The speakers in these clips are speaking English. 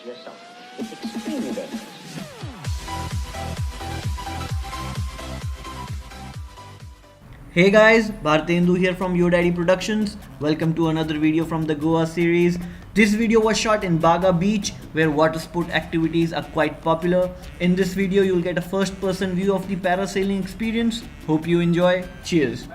yourself. It's extremely dangerous. Hey guys, Bhartendu here from Yodaddy Productions. Welcome to another video from the Goa series. This video was shot in Baga beach where water sport activities are quite popular. In this video you'll get a first person view of the parasailing experience. Hope you enjoy. Cheers.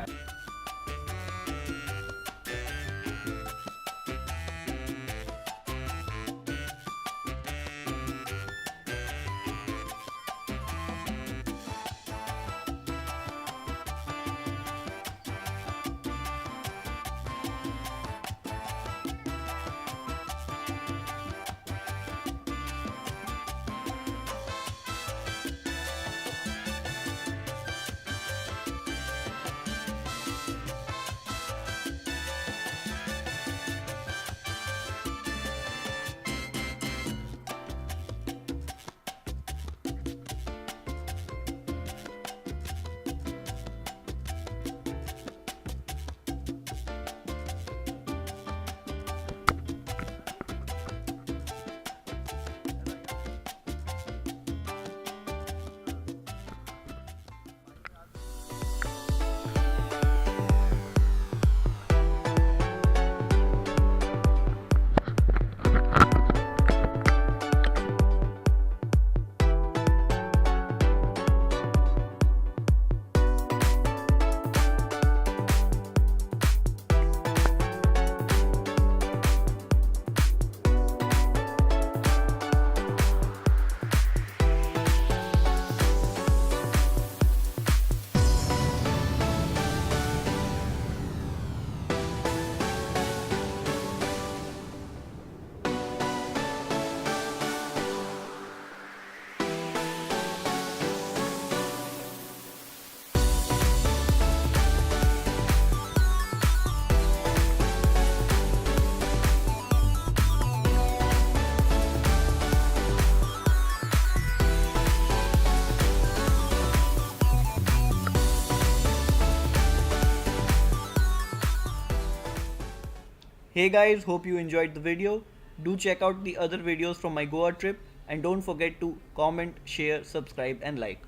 Hey guys, hope you enjoyed the video. Do check out the other videos from my Goa trip and don't forget to comment, share, subscribe and like.